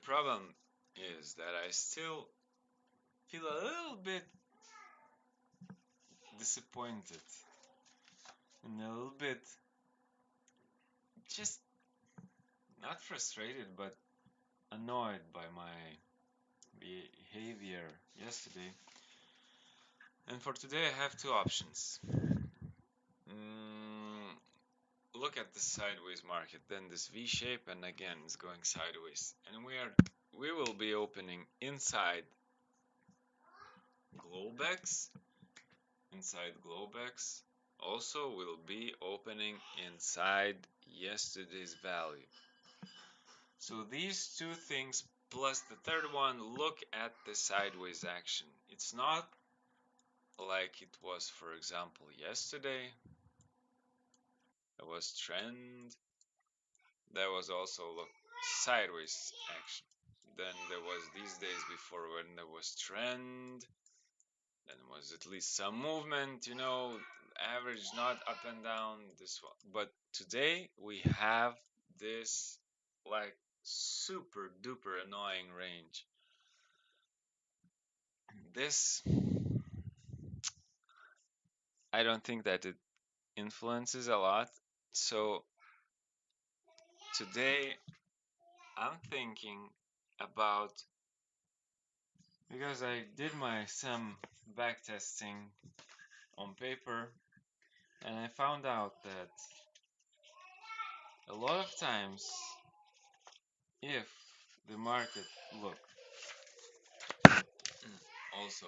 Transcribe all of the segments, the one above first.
problem is that I still feel a little bit disappointed and a little bit just not frustrated but annoyed by my behavior yesterday. And for today, I have two options. Mm, Look at the sideways market, then this V shape, and again it's going sideways. And we will be opening inside Globex. Inside Globex. Also, we'll be opening inside yesterday's value. So these two things plus the third one, look at the sideways action. It's not like it was, for example, yesterday. There was trend. There was also look sideways action. Then there was these days before when there was trend. Then was at least some movement, average not up and down this one. But today we have this like super duper annoying range. This I don't think that it influences a lot. So today I'm thinking about, because I did my some back testing on paper and I found out that a lot of times if the market look also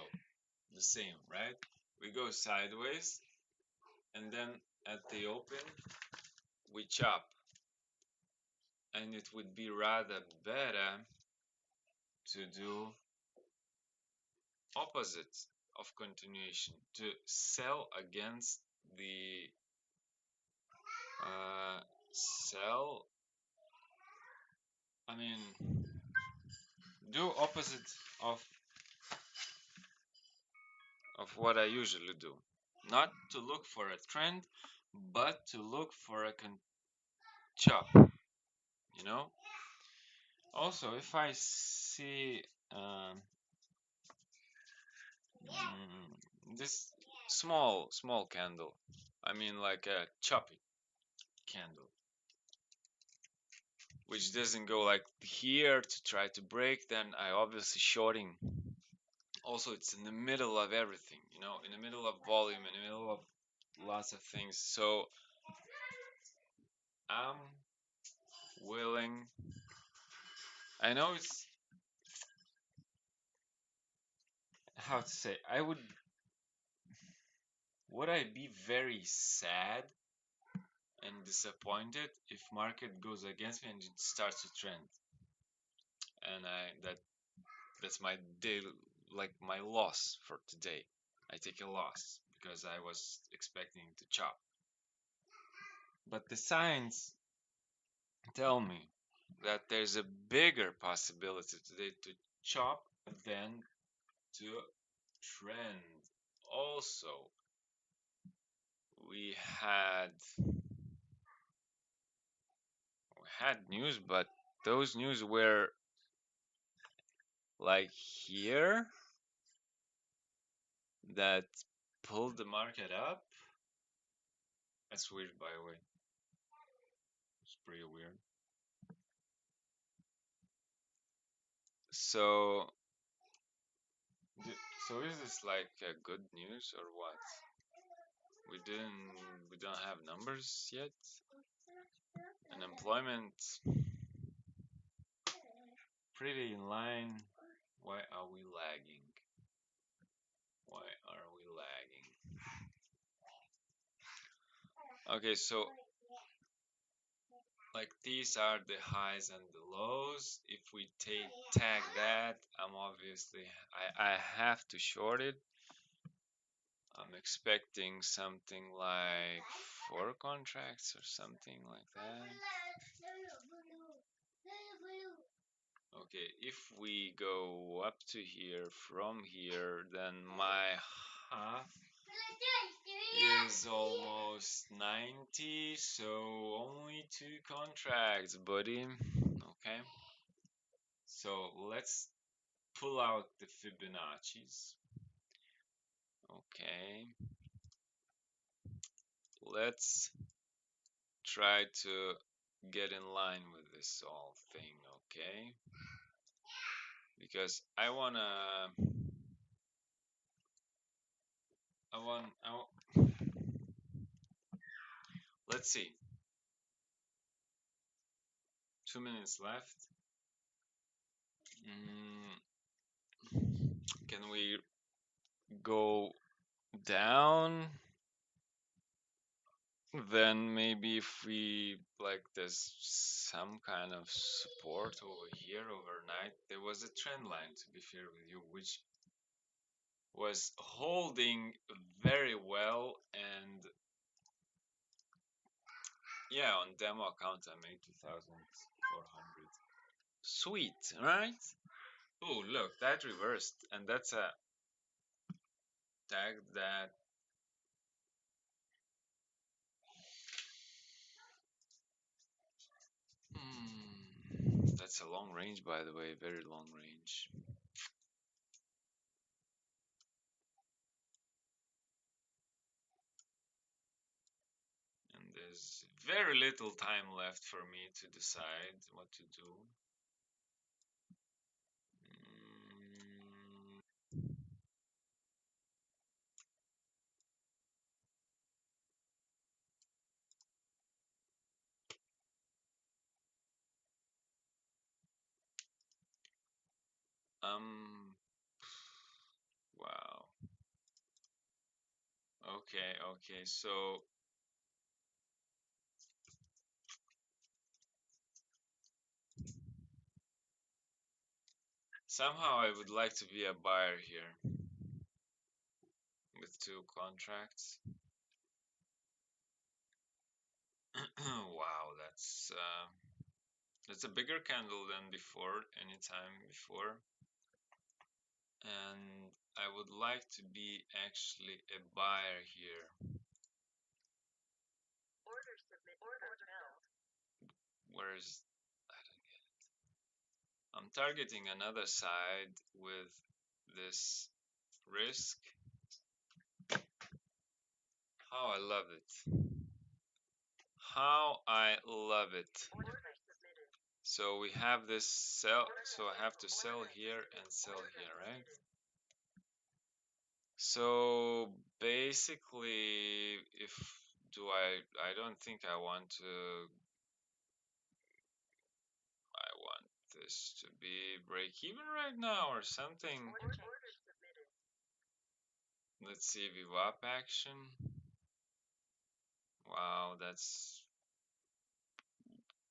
the same, right? We go sideways and then at the open we chop, and it would be rather better to do opposite of continuation, to sell against the sell I mean do opposite of what I usually do, not to look for a trend but to look for a chop, you know. Also, if I see this small candle, I mean like a choppy candle, which doesn't go like here to try to break, then I obviously shorting. Also, it's in the middle of everything, in the middle of volume, in the middle of lots of things. So I'm willing. I know it's how to say. Would I be very sad and disappointed if market goes against me and it starts to trend, and that's my day, like my loss for today. I take a loss because I was expecting to chop. But the signs tell me that there's a bigger possibility today to chop than to trend. Also, we had news, but those news were like here that pulled the market up. That's weird, by the way. It's pretty weird. So, is this like good news or what? We don't have numbers yet. Unemployment pretty in line. Why are we lagging? Why are we lagging? Okay, so like these are the highs and the lows. If we tag that, I have to short it. I'm expecting something like 4 contracts or something like that. Okay, if we go up to here from here, then my half is almost 90, so only 2 contracts, buddy. Okay. So let's pull out the Fibonacci's. Okay. Let's try to get in line with this whole thing, okay? Because I want, let's see. 2 minutes left. Can we go down? Then maybe if we like there's some kind of support over here overnight. There was a trend line, to be fair with you, which was holding very well, and yeah, on demo account I made 2,400. Sweet, right? Oh, look, that reversed, and that's a tag that that's a long range, by the way, very long range. And there's very little time left for me to decide what to do. Wow. Okay, so somehow I would like to be a buyer here with 2 contracts. Wow, that's a bigger candle than before, anytime before. And I would like to be actually a buyer here. Where's I don't get it. I'm targeting another side with this risk. How I love it. How I love it. So we have this sell, so I have to sell here and sell here, right? So basically, if I don't think I want this to be break even right now or something. Let's see VWAP action. Wow, that's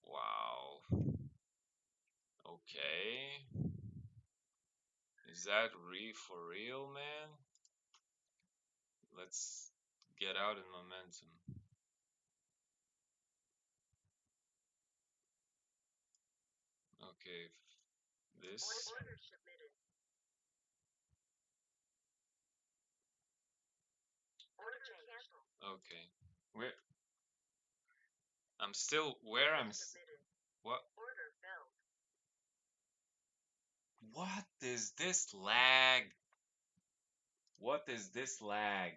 wow. Okay. Is that for real, man? Let's get out in momentum. Okay, this. Okay. Where I'm still where I'm what what is this lag? What is this lag?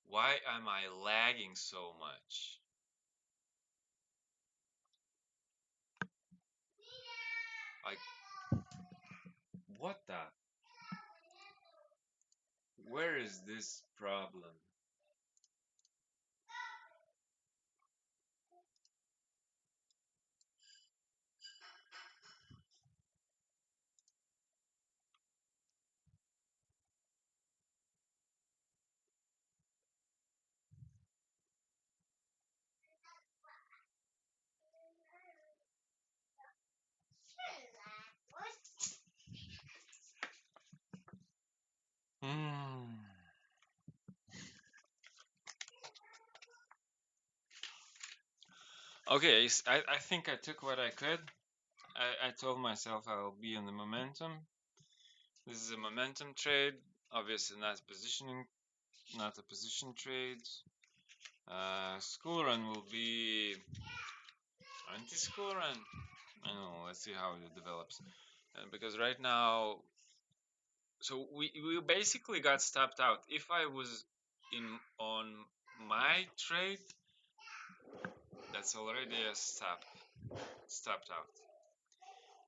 Why am I lagging so much? Like what the? Where is this problem? Hmm. Okay, I think I took what I could. I told myself I'll be in the momentum. This is a momentum trade, obviously not positioning, not a position trade. School run will be anti-school run. I know. Let's see how it develops. Because right now, so we basically got stopped out. If I was in on my trade, that's already a stopped out.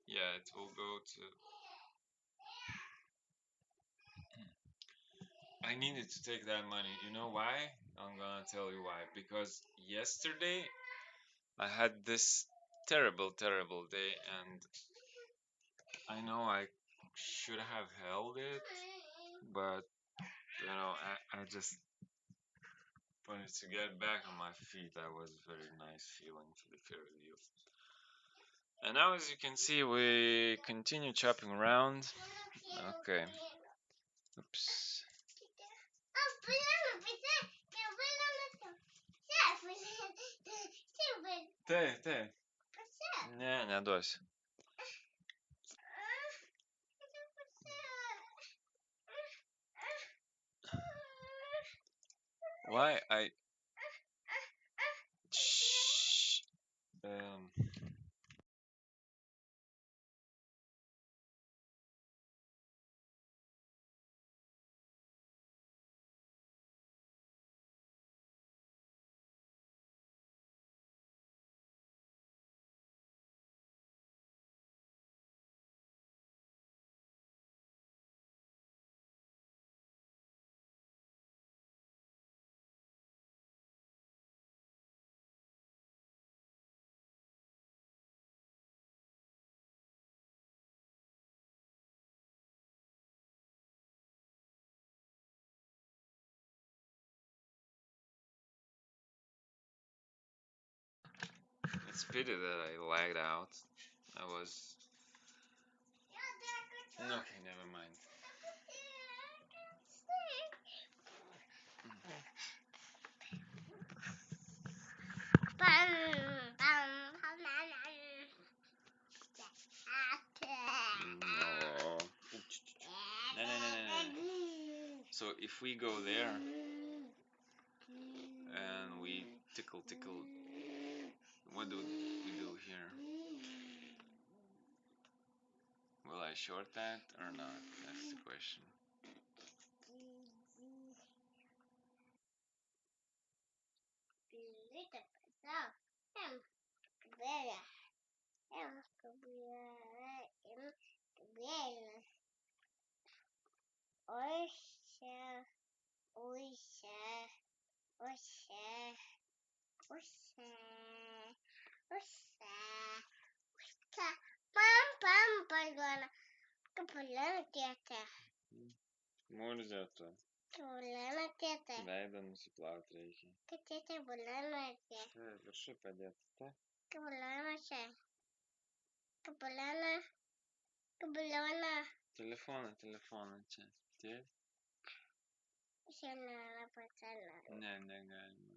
Yeah, it will go to. I needed to take that money. You know why? I'm gonna tell you why. Because yesterday I had this terrible, terrible day, and I know I should have held it, but I just wanted to get back on my feet. That was a very nice feeling to be fair with you. And now, as you can see, we continue chopping around. Okay. Oops. Te. Ne, neduosiu. Why I... Shh. It's pity that I lagged out. I was... Okay, never mind. No. No. So if we go there and we tickle, what do we do here? Will I short that or not? That's the question. Morzėtų. Veidą nusiplauti reikia. Viršui padėti. Telefoną čia. Tėti? Ne, negalima.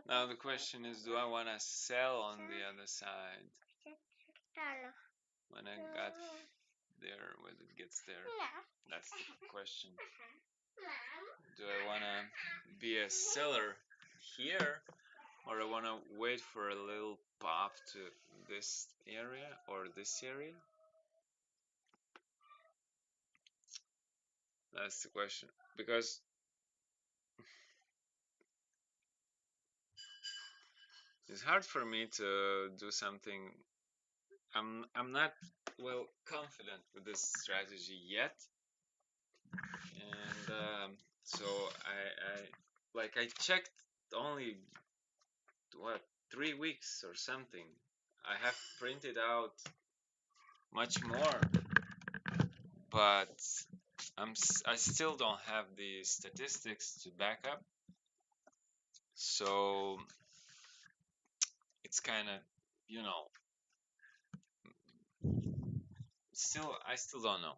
Now the question is, do I want to sell on the other side? When I got there, when it gets there, that's the question. Do I want to be a seller here, or I want to wait for a little pop to this area or this area? That's the question. Because it's hard for me to do something. I'm not well confident with this strategy yet, and so I checked only what 3 weeks or something. I have printed out much more, but I still don't have the statistics to back up. So it's kind of, you know, I still don't know.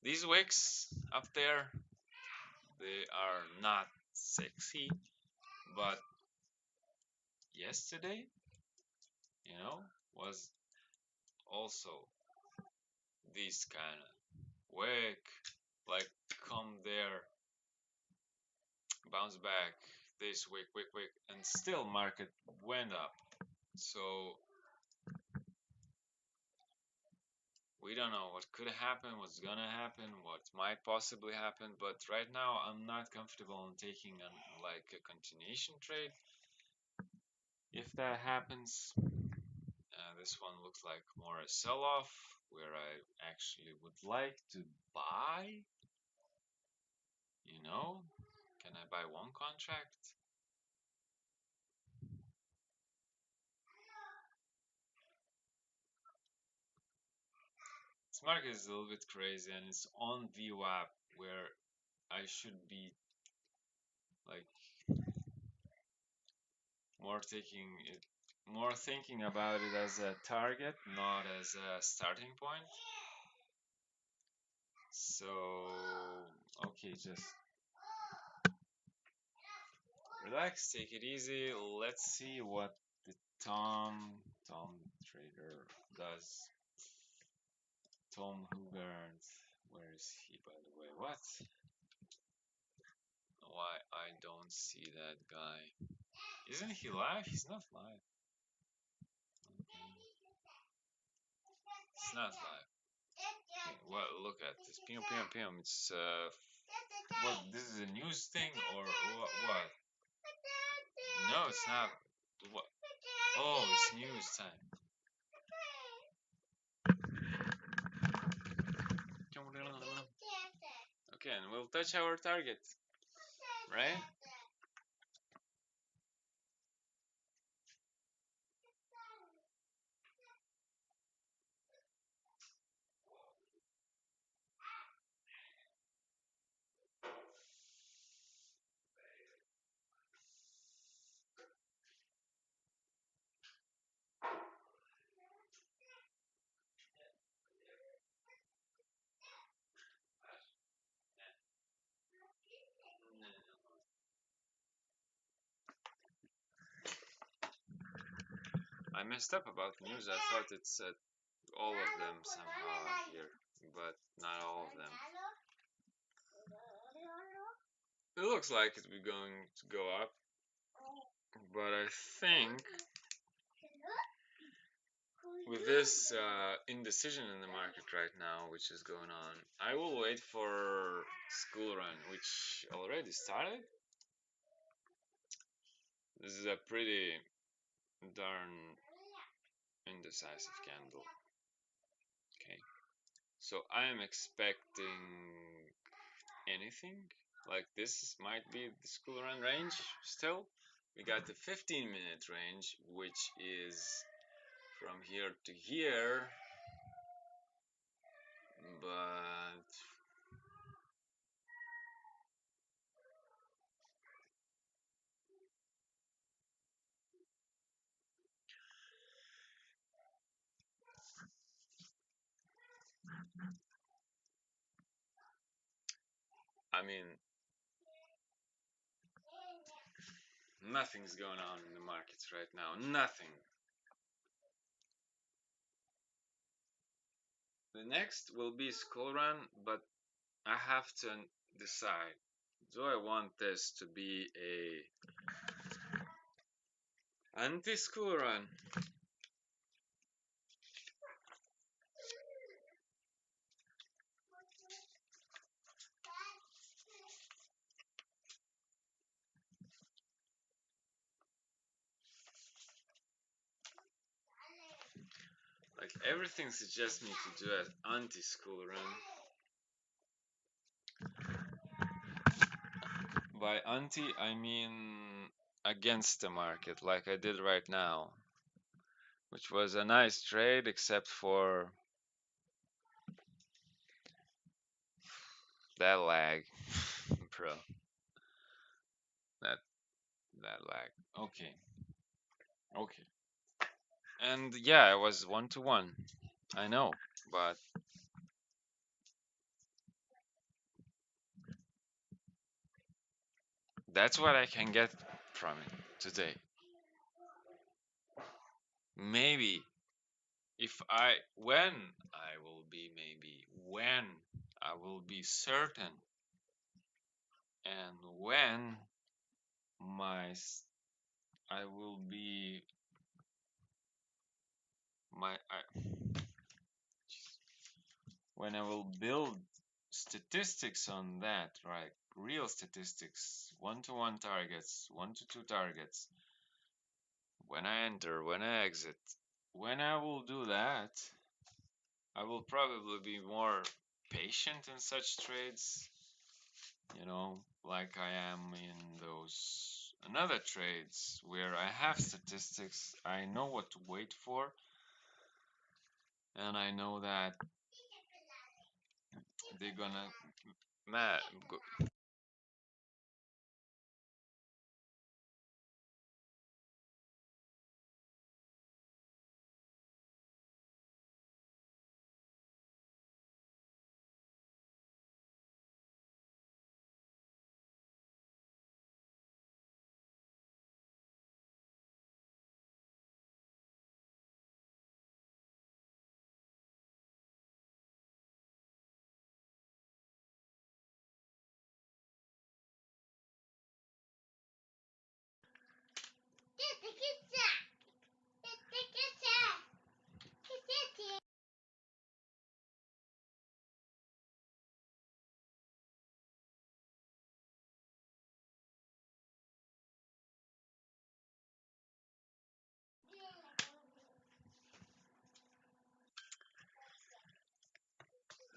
These wicks up there, they are not sexy, but yesterday, was also this kind of wick, like come there, bounce back, this wick, and still market went up. So we don't know what could happen, what's gonna happen, what might possibly happen, but right now I'm not comfortable in taking like a continuation trade. If that happens, this one looks like more a sell-off where I actually would like to buy. Can I buy one contract? This market is a little bit crazy and it's on VWAP where I should be like more thinking about it as a target, not as a starting point. So okay, just relax, take it easy. Let's see what the Tom Trader does. Tom Hugard, where is he, by the way? What? Why I don't see that guy? Isn't he live? He's not live. Okay. It's not live. Okay, well, look at this. PM. It's what? This is a news thing or what? No, it's not. What? Oh, it's news time. Okay, and we'll touch our target, right? I messed up about news. I thought it said all of them somehow here, but not all of them. It looks like it's going to go up, but I think with this indecision in the market right now, which is going on, I will wait for school run, which already started. This is a pretty darn indecisive candle. Okay, so I am expecting anything like this might be the school run range still. We got the 15-minute range, which is from here to here, but I mean, nothing's going on in the markets right now. Nothing. The next will be school run, but I have to decide. Do I want this to be a anti-school run? Like everything suggests me to do an anti-school run. By anti, I mean against the market, like I did right now. which was a nice trade, except for that lag, bro. That that lag. Okay, okay. And yeah, it was 1-1. I know, but that's what I can get from it today. Maybe when I will be, maybe when I will be certain, and when my I will be my when I will build statistics on that, right? Real statistics, 1-1 targets, 1-2 targets. When I enter, when I exit, when I will do that, I will probably be more patient in such trades, like I am in those another trades where I have statistics, I know what to wait for, and I know that they're gonna mad.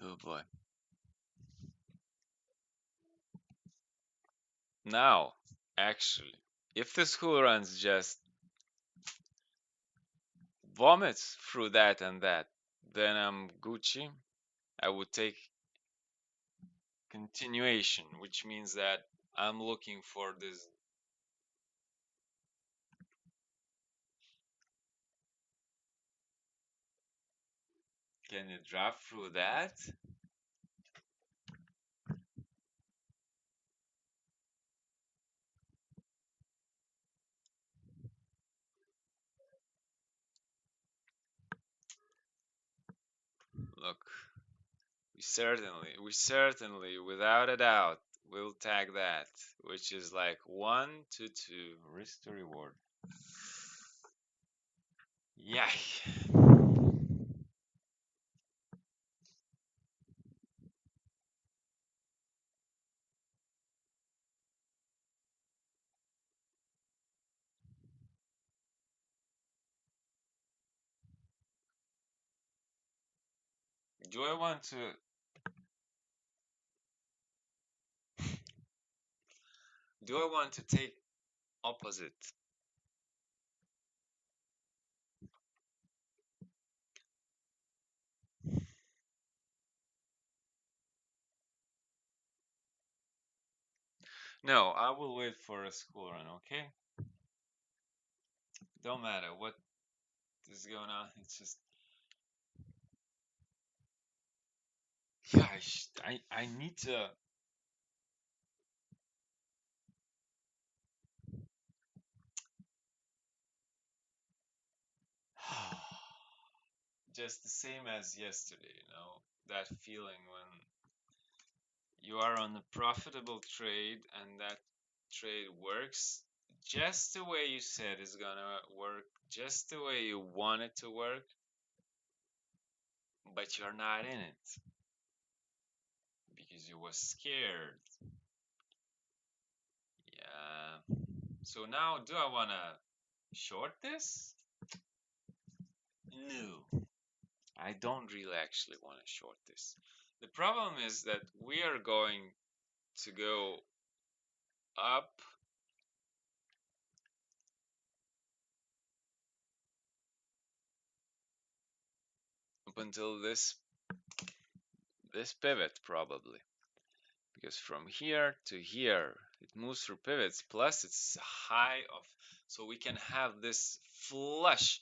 Oh boy. Now, actually, if the school runs just vomits through that and that, then I'm Gucci. I would take continuation, which means that I'm looking for this. Can it drop through that? Look, we certainly, without a doubt, will tag that, which is like 1-2 risk to reward. Yeah. Do I want to take opposite? No, I will wait for a school run, okay? Don't matter what is going on. It's just, yeah, I need to. Just the same as yesterday, that feeling when you are on a profitable trade and that trade works just the way you said it's gonna work, just the way you want it to work, but you're not in it because you was scared. Yeah. So now, do I wanna short this? No. I don't really actually want to short this. The problem is that we are going to go up up until this pivot probably, because from here to here it moves through pivots, plus it's a high of, so we can have this flush,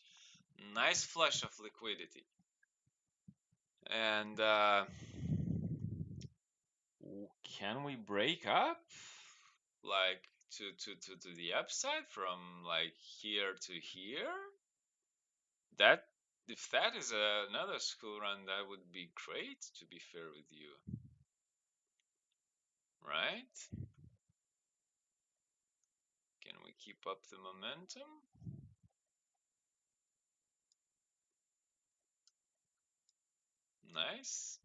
nice flush of liquidity. And can we break up like to the upside from like here to here? That, if that is another school run, that would be great, to be fair with you, right? Can we keep up the momentum? Nice.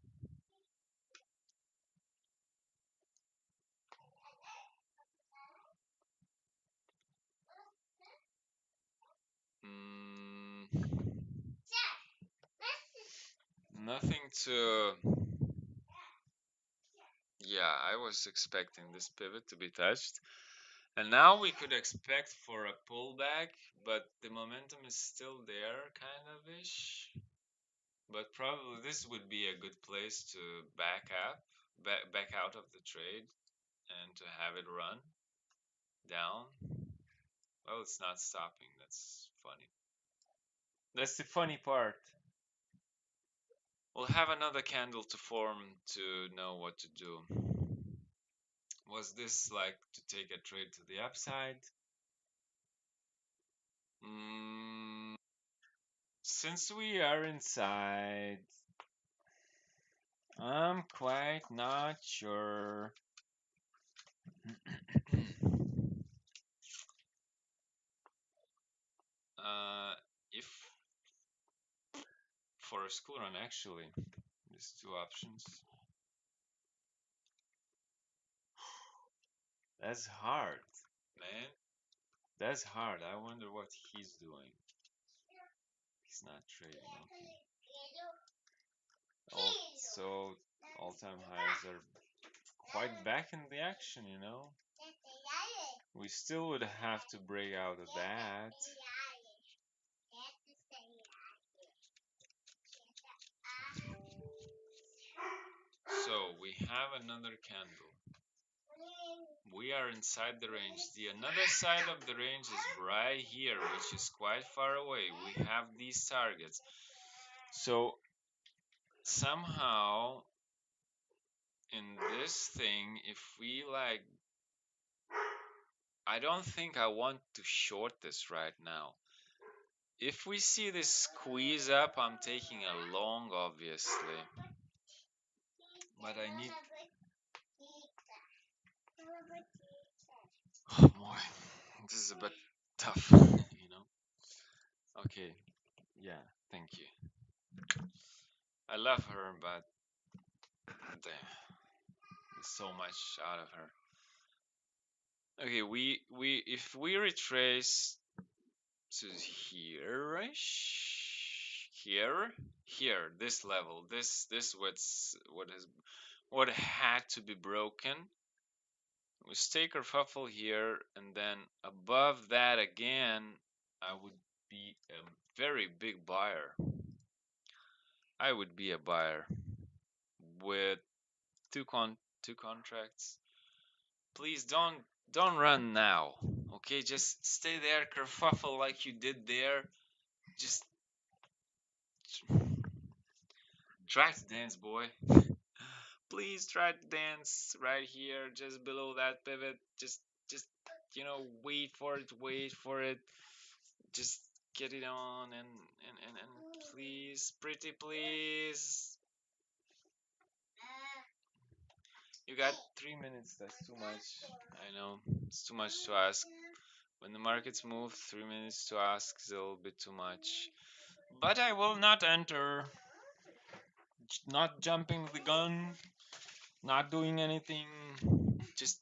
Nothing to, yeah, I was expecting this pivot to be touched. And now we could expect for a pullback, but the momentum is still there, kind of ish. But probably this would be a good place to back up, back out of the trade, and to have it run down. Well, it's not stopping. That's funny. That's the funny part. We'll have another candle to form to know what to do. Was this like to take a trade to the upside? Since we are inside, I'm quite not sure. If for a school run, actually, there's two options. That's hard, man. That's hard. I wonder what he's doing. He's not trading. Okay. So all-time highs are quite back in the action, you know. We still would have to break out of that. So we have another candle. We are inside the range. The another side of the range is right here, which is quite far away. We have these targets. So somehow in this thing, if we like, I don't think I want to short this right now. If we see this squeeze up, I'm taking a long, obviously. But I need... Oh boy, this is a bit tough, you know. Okay, yeah, thank you. I love her, but damn, there's so much out of her. Okay, if we retrace to here, here, this level, this what had to be broken. We stake our kerfuffle here, and then above that again, I would be a very big buyer. I would be a buyer with two contracts. Please don't run now. Okay, just stay there, kerfuffle like you did there. Just try to dance, boy. Please try to dance right here, just below that pivot. Just you know, wait for it. Just get it on and please, pretty please. You got 3 minutes. That's too much. I know it's too much to ask. When the markets move, 3 minutes to ask is a little bit too much. But I will not enter. Not jumping the gun. Not doing anything. Just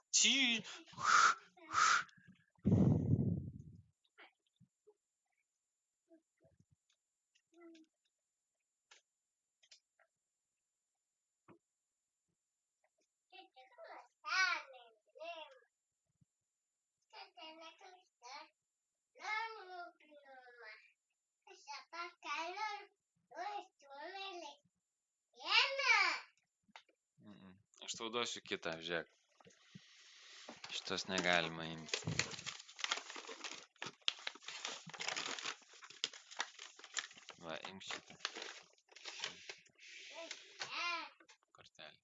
Aš tau duosiu kitą, žiūrėk. Šitos negalima imti. Va, imk šitą. Kortelį.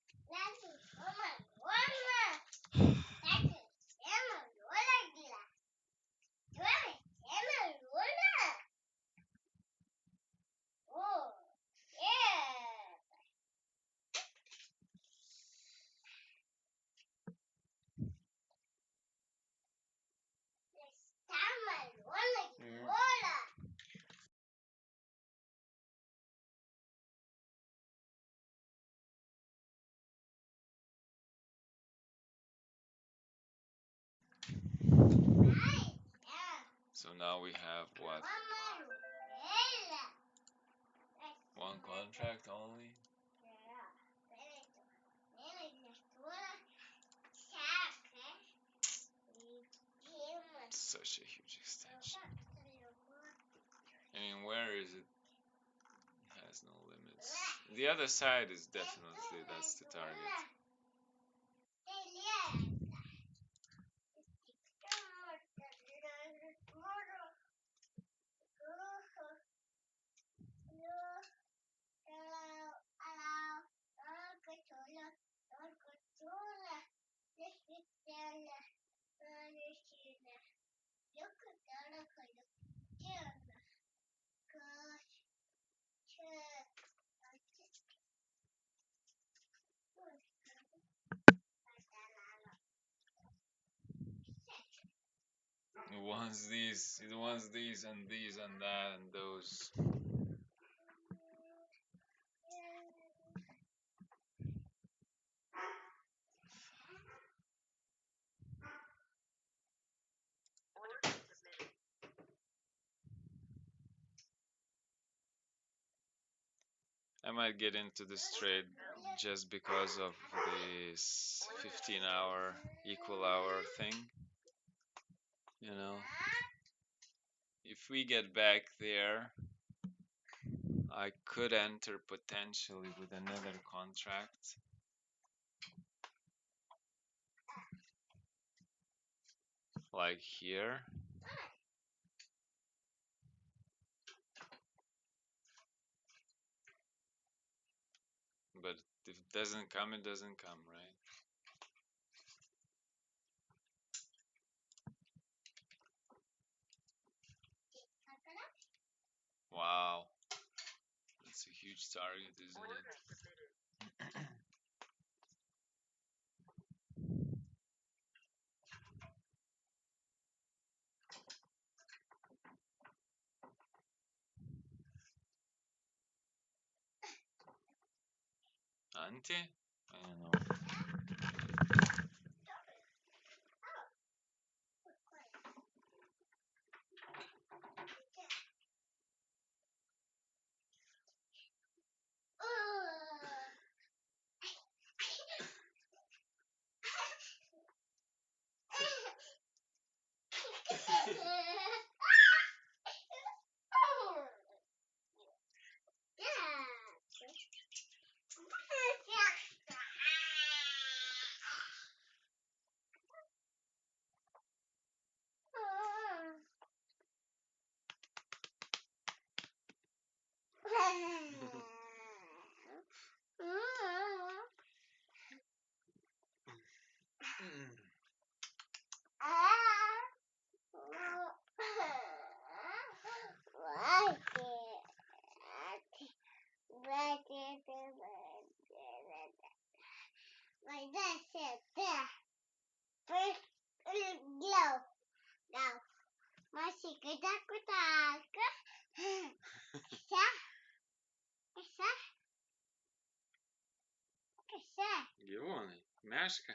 So now we have what? One contract only? Such a huge extension. I mean, where is it? It has no limits. The other side is definitely, that's the target. It wants these and these and that and those. I might get into this trade just because of this 15-hour equal hour thing. You know, if we get back there, I could enter potentially with another contract. Like here. But if it doesn't come, it doesn't come, right? Wow. That's a huge target, isn't it? Ante? I don't know. Gyvūnai, meška.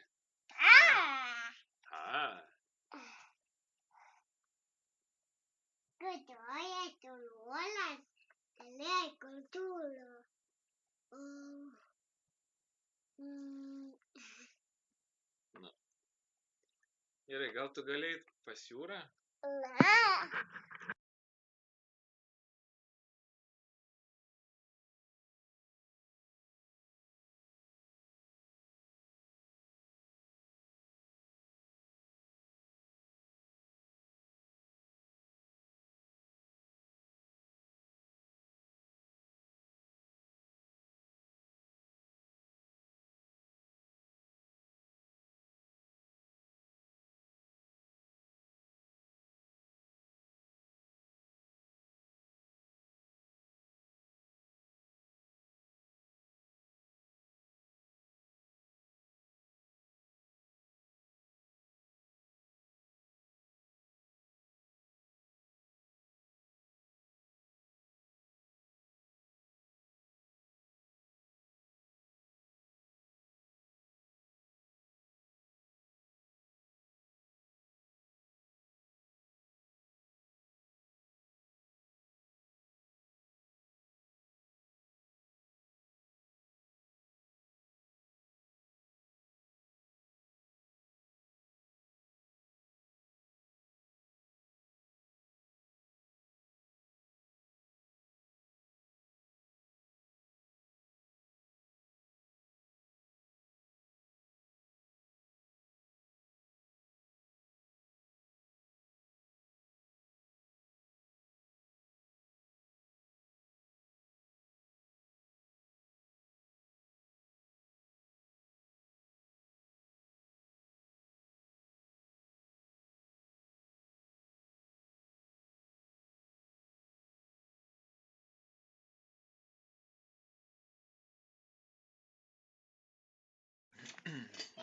Nu. Gerai, gal tu gali eit pas Jūrą?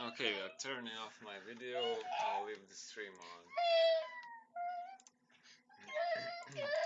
Okay, we are turning off my video. I'll leave the stream on.